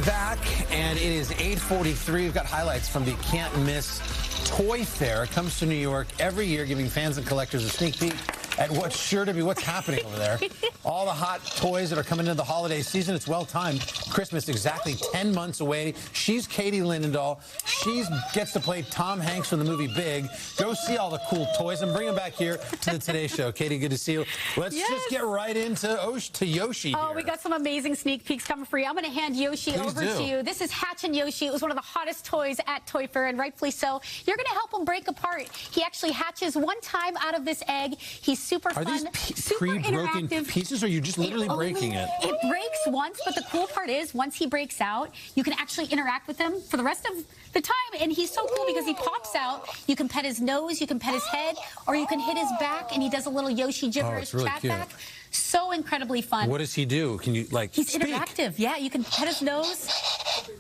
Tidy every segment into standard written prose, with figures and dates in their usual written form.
We're back, and it is 8:43. We've got highlights from the Can't Miss Toy Fair. It comes to New York every year, giving fans and collectors a sneak peek at what's sure to be what's happening over there. All the hot toys that are coming into the holiday season. It's well timed. Christmas exactly 10 months away. She's Katie Linendoll. She gets to play Tom Hanks from the movie Big. Go see all the cool toys and bring them back here to the Today Show. Katie, good to see you. Let's just get right into Yoshi Oh, here. we got some amazing sneak peeks coming for you. I'm going to hand Yoshi over to you. This is Hatchin Yoshi. It was one of the hottest toys at Toy Fair, and rightfully so. You're going to help him break apart. He actually hatches one time out of this egg. He's super fun, super pre-broken interactive. pieces, or are you just literally breaking it? It breaks once, but the cool part is once he breaks out, you can actually interact with him for the rest of the time, and he's so cool because he pops out. You can pet his nose, you can pet his head, or you can hit his back, and he does a little Yoshi gibberish chat back. So incredibly fun. What does he do? Can you, like, He's speak? interactive. Yeah, you can pet his nose.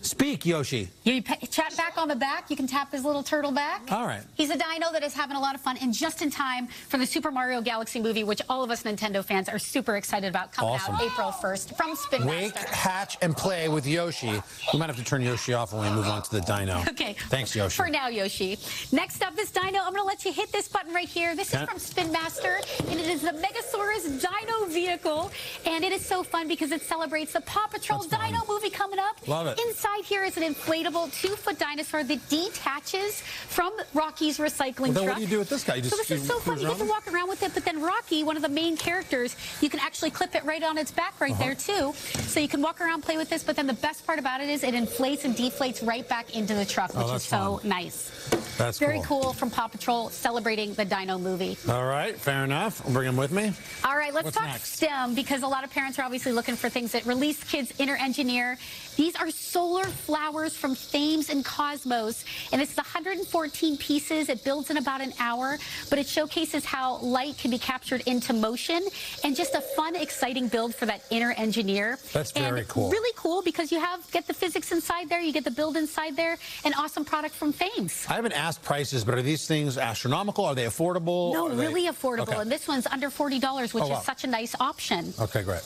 Speak, Yoshi. You chat back on the back. You can tap his little turtle back. All right. He's a dino that is having a lot of fun, and just in time for the Super Mario Galaxy movie, which all of us Nintendo fans are super excited about, coming out April 1st from Spin Wake, Master. hatch, and play with Yoshi. We might have to turn Yoshi off when we move on to the dino. Okay. Thanks, Yoshi. For now, Yoshi. Next up is Dino. I'm going to let you hit this button right here. This is from Spin Master, and it is the Megasaurus Dino vehicle, and it is so fun because it celebrates the Paw Patrol Dino movie coming up. Love it. Inside here is an inflatable 2-foot dinosaur that detaches from Rocky's recycling truck. What do you do with this guy? You just So this is so fun. You get to walk around with it, but then Rocky, one of the main characters, you can actually clip it right on its back right there, too. So you can walk around, play with this, but then the best part about it is it inflates and deflates right back into the truck, which is so nice. That's very cool from Paw Patrol, celebrating the Dino movie. All right, fair enough. I'll bring him with me. All right, let's talk STEM, because a lot of parents are obviously looking for things that release kids' inner engineer. These are solar flowers from Thames and Kosmos, and it's 114 pieces. It builds in about an hour, but it showcases how light can be captured into motion, and just a fun, exciting build for that inner engineer. That's very cool. Really cool, because you get the physics inside there, you get the build inside there, an awesome product from Thames. I haven't asked prices, but are these things astronomical? Are they affordable? No, really affordable, and this one's under $40, which is such a nice option. Okay, great.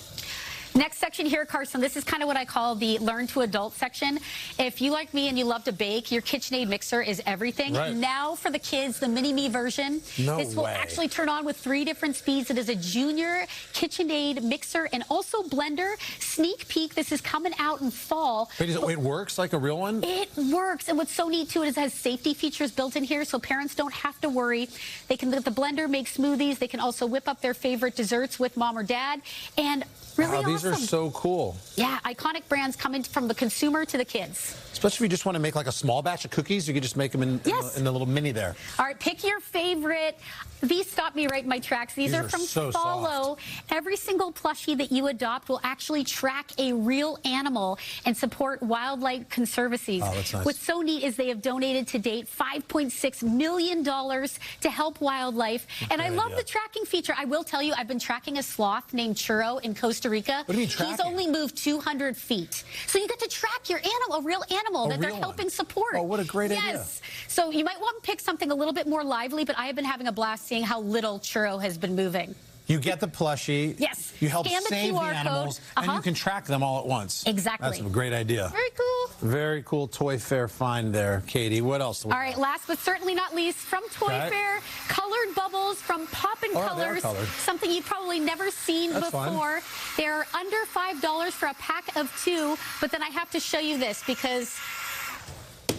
Next section here, Carson, this is kind of what I call the Learn to Adult section. If you, like me, and you love to bake, your KitchenAid mixer is everything. Right. Now for the kids, the Mini-Me version. This will actually turn on with 3 different speeds. It is a junior KitchenAid mixer and also blender. Sneak peek, this is coming out in fall. Wait, it works like a real one? It works, and what's so neat too is it has safety features built in here, so parents don't have to worry. They can let the blender make smoothies. They can also whip up their favorite desserts with mom or dad, and really awesome. These are so cool. Yeah, iconic brands coming from the consumer to the kids. Especially if you just want to make like a small batch of cookies, you could just make them in the little mini there. All right, pick your favorite. These stop me right in my tracks. These are from Fahlo. Every single plushie that you adopt will actually track a real animal and support wildlife conservancies. Oh, that's nice. What's so neat is they have donated to date $5.6 million to help wildlife. And I love the tracking feature. I will tell you, I've been tracking a sloth named Churro in Costa Rica. What do you mean tracking? He's only moved 200 feet. So you get to track your animal, a real animal that they're helping support. Oh, what a great idea. Yes. So you might want to pick something a little bit more lively, but I have been having a blast seeing how little Churro has been moving. You get the plushie. Yes. You help save the animals, and you can track them all at once. Exactly. That's a great idea. Very cool. Very cool Toy Fair find there, Katie. What else? All right, last but certainly not least, from Toy Fair, colored bubbles from Poppin Colors. Something you've probably never seen before. They're under $5 for a pack of 2, but then I have to show you this because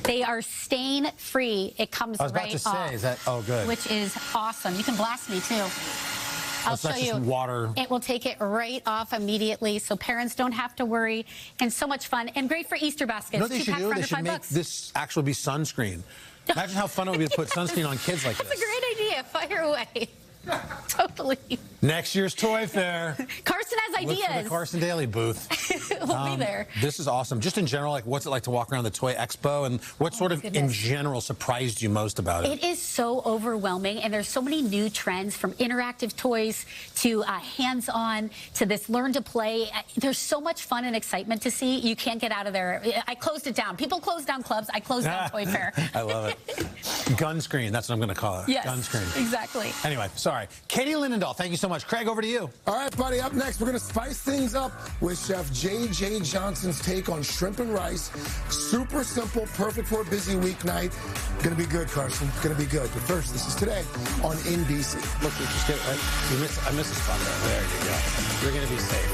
they are stain-free. It comes right off. I was about to say, is that, oh, good. Which is awesome. You can blast me, too. I'll show you. Water. It will take it right off immediately, so parents don't have to worry. And so much fun. And great for Easter baskets. You know what they should do? They should make this actually be sunscreen. Imagine how fun it would be to put sunscreen on kids like this. That's a great idea. Fire away. Totally. Next year's Toy Fair. Carson has ideas. Look for the Carson Daly booth. We'll be there. This is awesome. Just in general, like, what's it like to walk around the Toy Expo, and what sort of, in general, surprised you most about it? It is so overwhelming, and there's so many new trends, from interactive toys to hands-on to this learn to play. There's so much fun and excitement to see. You can't get out of there. I closed it down. People closed down clubs. I closed down Toy Fair. I love it. Gun screen. That's what I'm going to call it. Yes, Gun screen. Exactly. Anyway, sorry. Katie Linendoll, thank you so much. much. Craig, over to you. All right, buddy, up next, we're going to spice things up with Chef J.J. Johnson's take on shrimp and rice. Super simple, perfect for a busy weeknight. Going to be good, Carson. Going to be good. But first, this is Today on NBC. Look, you just did it, right? I missed a spot there. There you go. You're going to be safe.